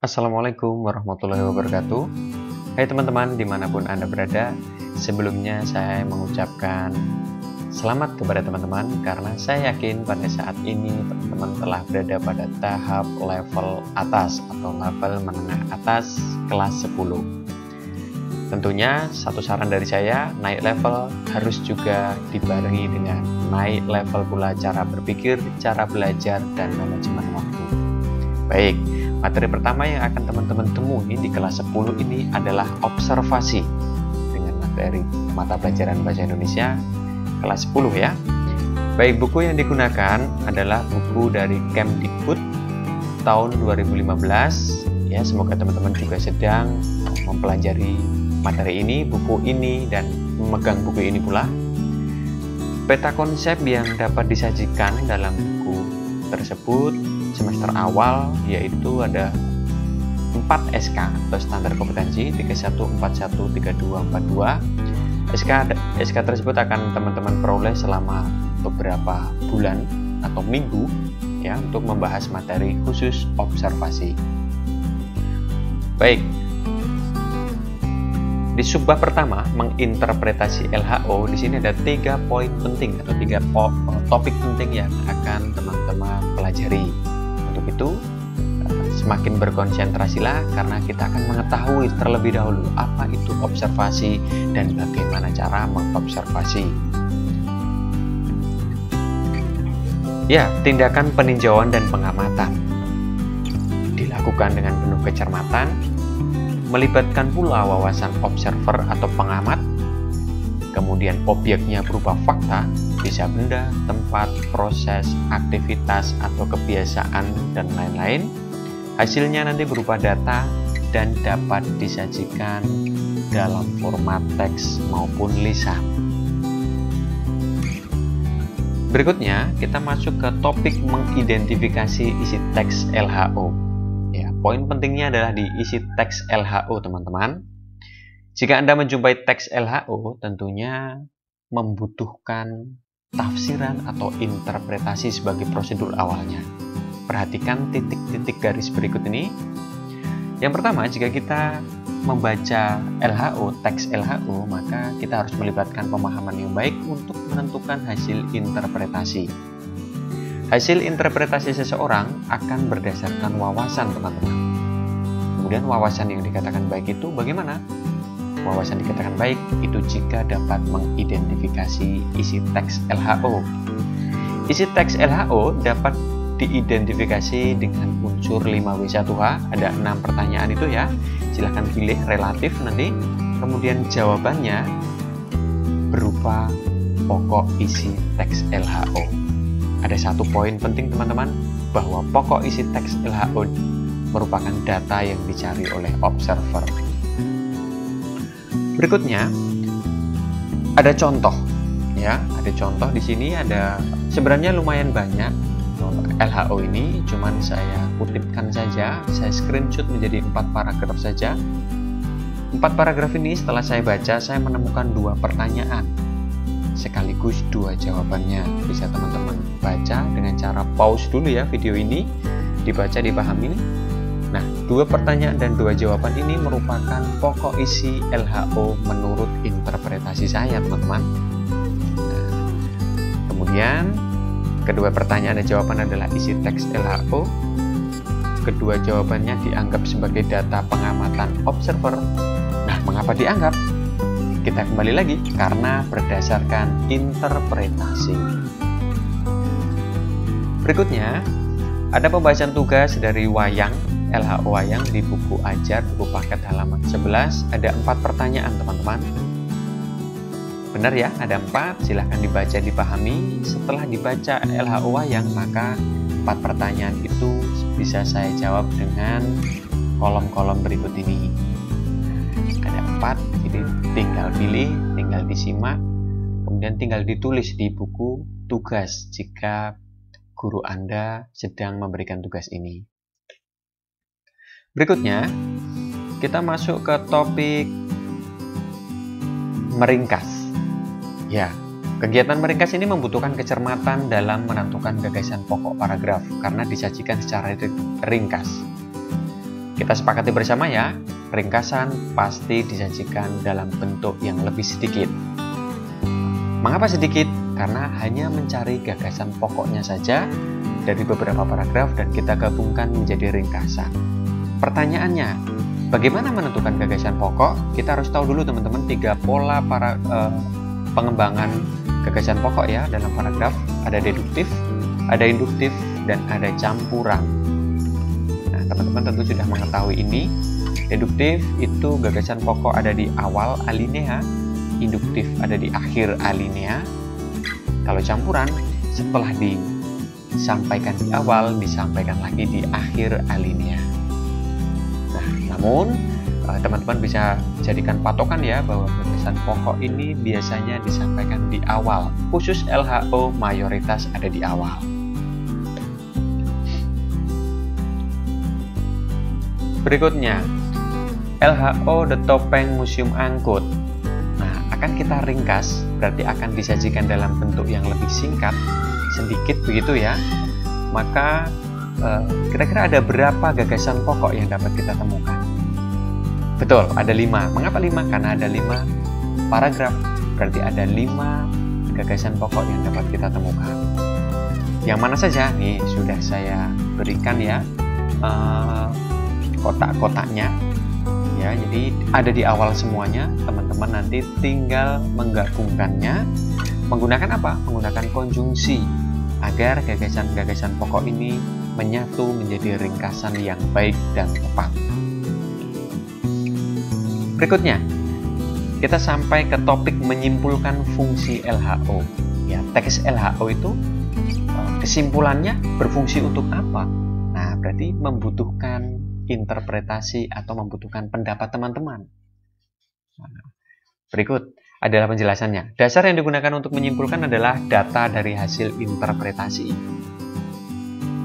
Assalamualaikum warahmatullahi wabarakatuh. Hai teman-teman dimanapun Anda berada, sebelumnya saya mengucapkan selamat kepada teman-teman karena saya yakin pada saat ini teman-teman telah berada pada tahap level atas atau level menengah atas kelas 10. Tentunya satu saran dari saya, naik level harus juga dibarengi dengan naik level pula cara berpikir, cara belajar, dan manajemen waktu. Baik, materi pertama yang akan teman-teman temui di kelas 10 ini adalah observasi dengan materi mata pelajaran bahasa Indonesia kelas 10 ya. Baik, buku yang digunakan adalah buku dari Kemdikbud tahun 2015 ya. Semoga teman-teman juga sedang mempelajari materi ini, buku ini, dan memegang buku ini pula. Peta konsep yang dapat disajikan dalam buku tersebut semester awal yaitu ada 4 SK atau standar kompetensi 31, 41, 32, 42. SK tersebut akan teman-teman peroleh selama beberapa bulan atau minggu ya untuk membahas materi khusus observasi. Baik. Di subbab pertama, menginterpretasi LHO, di sini ada 3 poin penting atau 3 topik penting yang akan teman-teman pelajari. Untuk itu, semakin berkonsentrasilah karena kita akan mengetahui terlebih dahulu apa itu observasi dan bagaimana cara mengobservasi. Ya, tindakan peninjauan dan pengamatan dilakukan dengan penuh kecermatan, melibatkan pula wawasan observer atau pengamat, kemudian objeknya berupa fakta, bisa benda, tempat, proses, aktivitas, atau kebiasaan, dan lain-lain. Hasilnya nanti berupa data dan dapat disajikan dalam format teks maupun lisan. Berikutnya, kita masuk ke topik mengidentifikasi isi teks LHO. Ya, poin pentingnya adalah di isi teks LHO, teman-teman. Jika Anda menjumpai teks LHO, tentunya membutuhkan tafsiran atau interpretasi sebagai prosedur awalnya. Perhatikan titik-titik garis berikut ini. Yang pertama, jika kita membaca LHO, teks LHO, maka kita harus melibatkan pemahaman yang baik untuk menentukan hasil interpretasi. Hasil interpretasi seseorang akan berdasarkan wawasan, teman-teman. Kemudian wawasan yang dikatakan baik itu bagaimana? Wawasan dikatakan baik itu jika dapat mengidentifikasi isi teks LHO. Isi teks LHO dapat diidentifikasi dengan unsur 5W1H. Ada 6 pertanyaan itu ya. Silahkan pilih relatif nanti. Kemudian jawabannya berupa pokok isi teks LHO. Ada satu poin penting teman-teman, bahwa pokok isi teks LHO merupakan data yang dicari oleh observer. Berikutnya ada contoh ya, ada contoh di sini, ada sebenarnya lumayan banyak LHO ini, cuman saya kutipkan saja, saya screenshot menjadi 4 paragraf saja. 4 paragraf ini setelah saya baca, saya menemukan 2 pertanyaan sekaligus 2 jawabannya. Bisa teman-teman baca dengan cara pause dulu ya video ini, dibaca, dipahami. Nah, 2 pertanyaan dan 2 jawaban ini merupakan pokok isi LHO menurut interpretasi saya, teman-teman. Nah, kemudian kedua pertanyaan dan jawaban adalah isi teks LHO. Kedua jawabannya dianggap sebagai data pengamatan observer. Nah, mengapa dianggap? Kita kembali lagi, karena berdasarkan interpretasi. Berikutnya, ada pembahasan tugas dari wayang, LHO wayang di buku ajar, buku paket halaman 11. Ada 4 pertanyaan, teman-teman. Benar ya, ada 4, silahkan dibaca, dipahami. Setelah dibaca LHO wayang, maka 4 pertanyaan itu bisa saya jawab dengan kolom-kolom berikut ini. Ada 4, jadi tinggal pilih, tinggal disimak, kemudian tinggal ditulis di buku tugas jika guru Anda sedang memberikan tugas ini. Berikutnya, kita masuk ke topik meringkas. Ya, kegiatan meringkas ini membutuhkan kecermatan dalam menentukan gagasan pokok paragraf karena disajikan secara ringkas. Kita sepakati bersama ya, ringkasan pasti disajikan dalam bentuk yang lebih sedikit. Mengapa sedikit? Karena hanya mencari gagasan pokoknya saja dari beberapa paragraf dan kita gabungkan menjadi ringkasan. Pertanyaannya, bagaimana menentukan gagasan pokok? Kita harus tahu dulu teman-teman 3 pola pengembangan gagasan pokok ya dalam paragraf. Ada deduktif, ada induktif, dan ada campuran. Nah, teman-teman tentu sudah mengetahui ini. Deduktif itu gagasan pokok ada di awal alinea, induktif ada di akhir alinea. Kalau campuran, setelah disampaikan di awal, disampaikan lagi di akhir alinea. Nah, namun teman-teman bisa jadikan patokan ya bahwa gagasan pokok ini biasanya disampaikan di awal. Khusus LHO mayoritas ada di awal. Berikutnya, LHO The Topeng Museum Angkut. Akan kita ringkas, berarti akan disajikan dalam bentuk yang lebih singkat, sedikit begitu ya. Maka kira-kira ada berapa gagasan pokok yang dapat kita temukan? Betul, ada 5. Mengapa 5? Karena ada 5 paragraf, berarti ada 5 gagasan pokok yang dapat kita temukan. Yang mana saja? Nih, sudah saya berikan ya kotak-kotaknya. Ya, jadi ada di awal semuanya, teman-teman nanti tinggal menggabungkannya menggunakan apa? Menggunakan konjungsi agar gagasan-gagasan pokok ini menyatu menjadi ringkasan yang baik dan tepat. Berikutnya, kita sampai ke topik menyimpulkan fungsi LHO. Ya, teks LHO itu kesimpulannya berfungsi untuk apa? Nah, berarti membutuhkan interpretasi atau membutuhkan pendapat teman-teman. Berikut adalah penjelasannya. Dasar yang digunakan untuk menyimpulkan adalah data dari hasil interpretasi.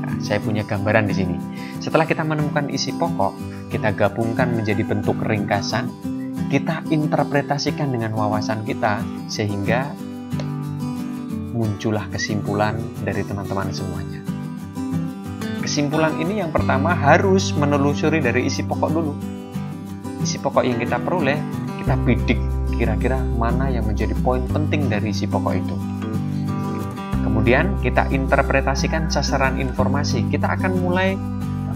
Nah, saya punya gambaran di sini. Setelah kita menemukan isi pokok, kita gabungkan menjadi bentuk ringkasan, kita interpretasikan dengan wawasan kita sehingga muncullah kesimpulan dari teman-teman semuanya. Kesimpulan ini yang pertama harus menelusuri dari isi pokok dulu. Isi pokok yang kita peroleh, kita bidik kira-kira mana yang menjadi poin penting dari isi pokok itu. Kemudian kita interpretasikan sasaran informasi. Kita akan mulai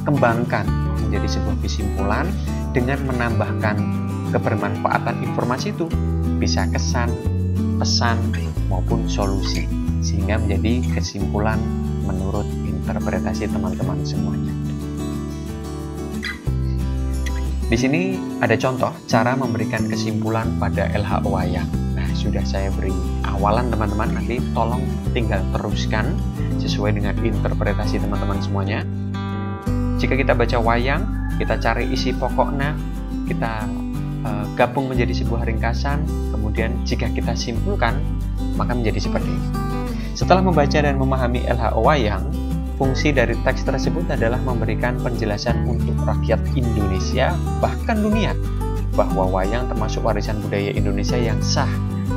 kembangkan menjadi sebuah kesimpulan dengan menambahkan kebermanfaatan informasi itu. Bisa kesan, pesan, maupun solusi. Sehingga menjadi kesimpulan menurut interpretasi teman-teman semuanya. Di sini ada contoh cara memberikan kesimpulan pada LHO wayang. Nah, sudah saya beri awalan teman-teman, nanti tolong tinggal teruskan sesuai dengan interpretasi teman-teman semuanya. Jika kita baca wayang, kita cari isi pokoknya, kita gabung menjadi sebuah ringkasan, kemudian jika kita simpulkan, maka menjadi seperti ini. Setelah membaca dan memahami LHO wayang, fungsi dari teks tersebut adalah memberikan penjelasan untuk rakyat Indonesia, bahkan dunia, bahwa wayang termasuk warisan budaya Indonesia yang sah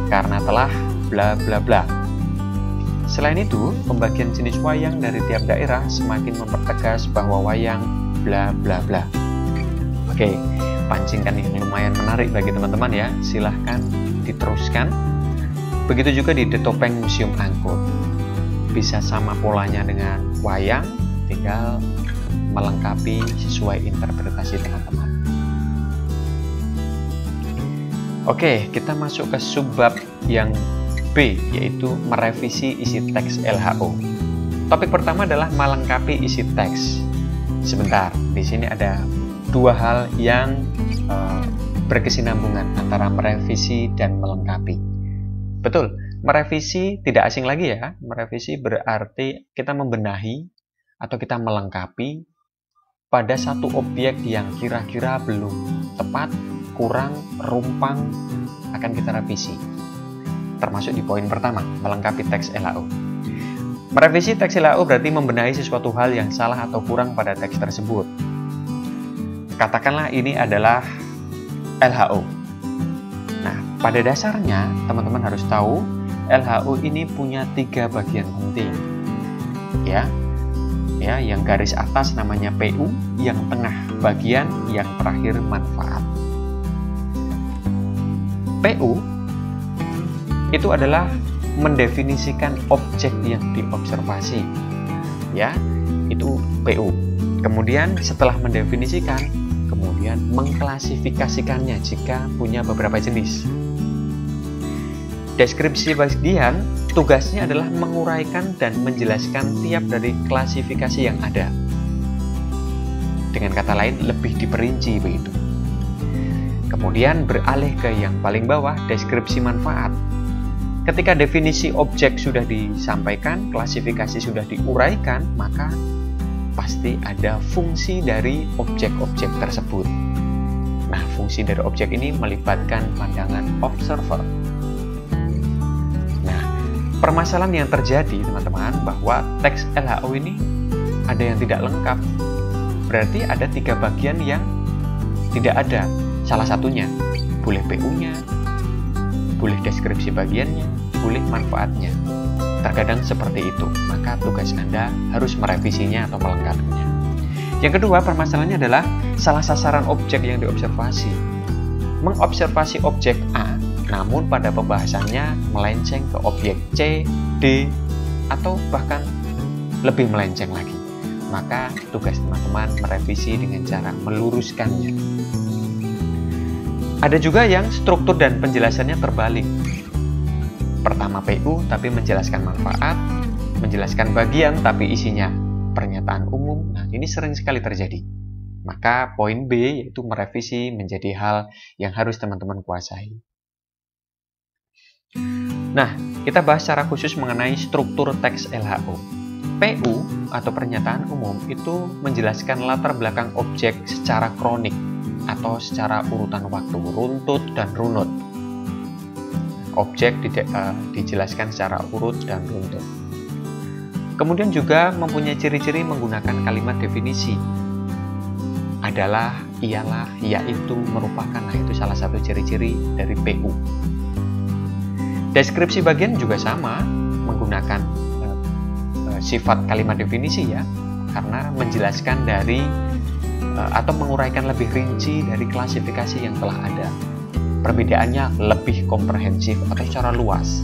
karena telah bla bla bla. Selain itu, pembagian jenis wayang dari tiap daerah semakin mempertegas bahwa wayang bla bla bla. Oke, pancingkan yang lumayan menarik bagi teman-teman ya, silahkan diteruskan. Begitu juga di The Topeng Museum Angkut. Bisa sama polanya dengan wayang, tinggal melengkapi sesuai interpretasi teman-teman. Oke, kita masuk ke subbab yang B, yaitu merevisi isi teks LHO. Topik pertama adalah melengkapi isi teks. Sebentar, di sini ada 2 hal yang berkesinambungan antara merevisi dan melengkapi. Betul, merevisi tidak asing lagi ya. Merevisi berarti kita membenahi atau kita melengkapi pada satu objek yang kira-kira belum tepat, kurang, rumpang, akan kita revisi. Termasuk di poin pertama, melengkapi teks LHO. Merevisi teks LHO berarti membenahi sesuatu hal yang salah atau kurang pada teks tersebut. Katakanlah ini adalah LHO. Nah, pada dasarnya teman-teman harus tahu LHO ini punya 3 bagian penting. Ya, Ya, yang garis atas namanya PU, yang tengah bagian, yang terakhir manfaat. PU itu adalah mendefinisikan objek yang diobservasi. Ya, itu PU. Kemudian setelah mendefinisikan, kemudian mengklasifikasikannya jika punya beberapa jenis. Deskripsi bagian tugasnya adalah menguraikan dan menjelaskan tiap dari klasifikasi yang ada. Dengan kata lain, lebih diperinci begitu. Kemudian beralih ke yang paling bawah, deskripsi manfaat. Ketika definisi objek sudah disampaikan, klasifikasi sudah diuraikan, maka pasti ada fungsi dari objek-objek tersebut. Nah, fungsi dari objek ini melibatkan pandangan observer. Nah, permasalahan yang terjadi, teman-teman, bahwa teks LHO ini ada yang tidak lengkap. Berarti ada 3 bagian yang tidak ada. Salah satunya, boleh PU-nya, boleh deskripsi bagiannya, boleh manfaatnya. Terkadang seperti itu, maka tugas Anda harus merevisinya atau melengkapinya. Yang kedua, permasalahannya adalah salah sasaran objek yang diobservasi. Mengobservasi objek A, namun pada pembahasannya melenceng ke objek C, D, atau bahkan lebih melenceng lagi. Maka tugas teman-teman merevisi dengan cara meluruskannya. Ada juga yang struktur dan penjelasannya terbalik. Pertama PU tapi menjelaskan manfaat, menjelaskan bagian tapi isinya pernyataan umum. Nah, ini sering sekali terjadi. Maka poin B yaitu merevisi menjadi hal yang harus teman-teman kuasai. Nah, kita bahas secara khusus mengenai struktur teks LHO. PU atau pernyataan umum itu menjelaskan latar belakang objek secara kronik atau secara urutan waktu, runtut dan runut. Objek dijelaskan secara urut dan runtut. Kemudian juga mempunyai ciri-ciri menggunakan kalimat definisi. Adalah, ialah, yaitu, merupakan. Nah, itu salah satu ciri-ciri dari PU. Deskripsi bagian juga sama, menggunakan sifat kalimat definisi ya, karena menjelaskan dari atau menguraikan lebih rinci dari klasifikasi yang telah ada. Perbedaannya lebih komprehensif atau secara luas.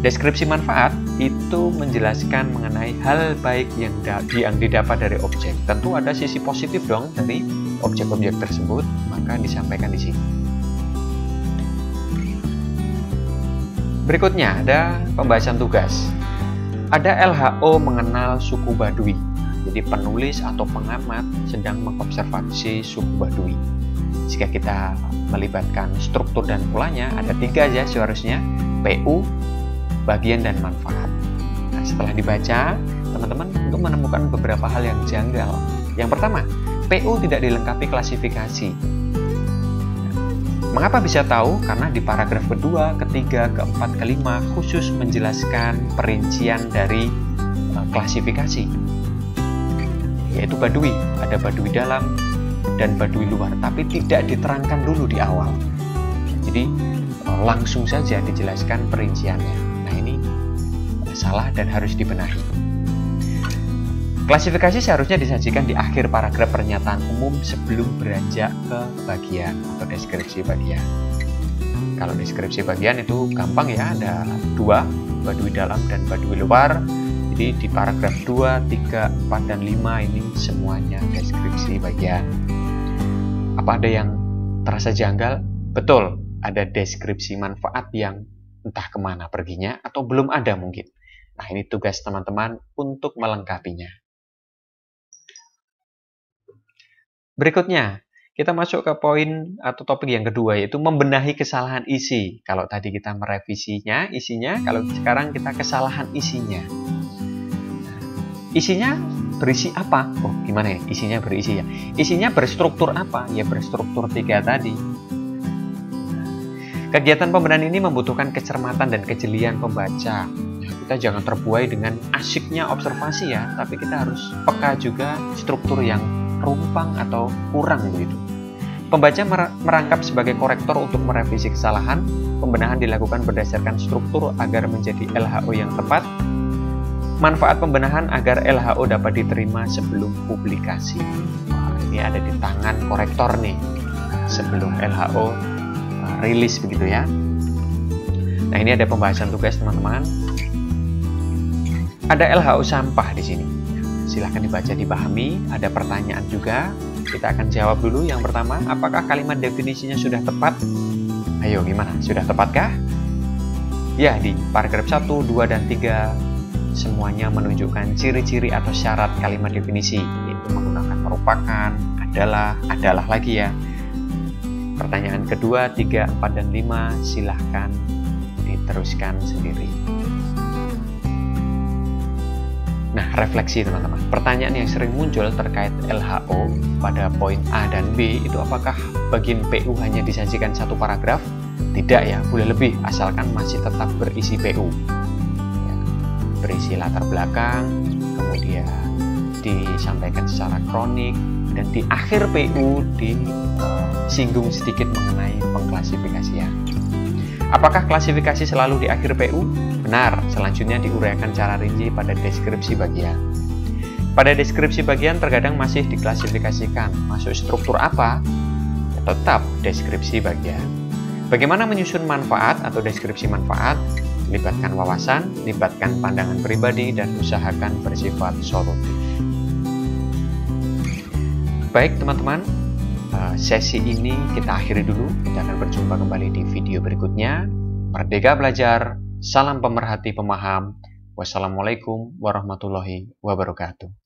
Deskripsi manfaat itu menjelaskan mengenai hal baik yang didapat dari objek. Tentu ada sisi positif dong dari objek-objek tersebut, maka disampaikan di sini. Berikutnya ada pembahasan tugas. Ada LHO mengenal suku Baduy. Jadi penulis atau pengamat sedang mengobservasi suku Baduy. Jika kita melibatkan struktur dan polanya, ada 3 aja seharusnya, PU, bagian, dan manfaat. Nah, setelah dibaca, teman-teman tentu menemukan beberapa hal yang janggal. Yang pertama, PU tidak dilengkapi klasifikasi. Mengapa bisa tahu? Karena di paragraf kedua, ketiga, keempat, kelima khusus menjelaskan perincian dari klasifikasi, yaitu Baduy. Ada Baduy dalam dan Baduy luar, tapi tidak diterangkan dulu di awal. Jadi langsung saja dijelaskan perinciannya. Nah, ini salah dan harus dibenahi. Klasifikasi seharusnya disajikan di akhir paragraf pernyataan umum sebelum beranjak ke bagian atau deskripsi bagian. Kalau deskripsi bagian itu gampang ya, ada 2, Baduy dalam dan Baduy luar. Jadi di paragraf 2, 3, 4, dan 5 ini semuanya deskripsi bagian. Apa ada yang terasa janggal? Betul, ada deskripsi manfaat yang entah kemana perginya atau belum ada mungkin. Nah, ini tugas teman-teman untuk melengkapinya. Berikutnya, kita masuk ke poin atau topik yang kedua, yaitu membenahi kesalahan isi. Kalau tadi kita merevisinya, isinya, kalau sekarang kita kesalahan isinya. Isinya berisi apa? Oh, gimana ya? Isinya berisi ya. Isinya berstruktur apa? Ya berstruktur 3 tadi. Kegiatan pembenahan ini membutuhkan kecermatan dan kejelian pembaca. Kita jangan terbuai dengan asyiknya observasi ya, tapi kita harus peka juga struktur yang rumpang atau kurang begitu. Pembaca merangkap sebagai korektor untuk merevisi kesalahan. Pembenahan dilakukan berdasarkan struktur agar menjadi LHO yang tepat. Manfaat pembenahan agar LHO dapat diterima sebelum publikasi. Wah, ini ada di tangan korektor nih, sebelum LHO rilis begitu ya. Nah, ini ada pembahasan tugas teman-teman. Ada LHO sampah di sini. Silahkan dibaca, dipahami. Ada pertanyaan juga. Kita akan jawab dulu. Yang pertama, apakah kalimat definisinya sudah tepat? Ayo, gimana? Sudah tepatkah? Ya, di paragraf 1, 2, dan 3 semuanya menunjukkan ciri-ciri atau syarat kalimat definisi, yaitu menggunakan merupakan, adalah lagi ya. Pertanyaan kedua, 3, 4, dan 5 silahkan diteruskan sendiri. Nah, refleksi teman-teman. Pertanyaan yang sering muncul terkait LHO pada poin A dan B itu apakah bagian PU hanya disajikan satu paragraf? Tidak ya, boleh lebih asalkan masih tetap berisi PU. Ya, berisi latar belakang, kemudian disampaikan secara kronik, dan di akhir PU disinggung sedikit mengenai pengklasifikasian. Apakah klasifikasi selalu di akhir PU? Benar, selanjutnya diuraikan cara rinci pada deskripsi bagian. Pada deskripsi bagian terkadang masih diklasifikasikan. Masuk struktur apa? Ya, tetap deskripsi bagian. Bagaimana menyusun manfaat atau deskripsi manfaat? Libatkan wawasan, libatkan pandangan pribadi, dan usahakan bersifat solutif. Baik teman-teman, sesi ini kita akhiri dulu. Kita akan berjumpa kembali di video berikutnya. Merdeka belajar, salam pemerhati pemaham. Wassalamualaikum warahmatullahi wabarakatuh.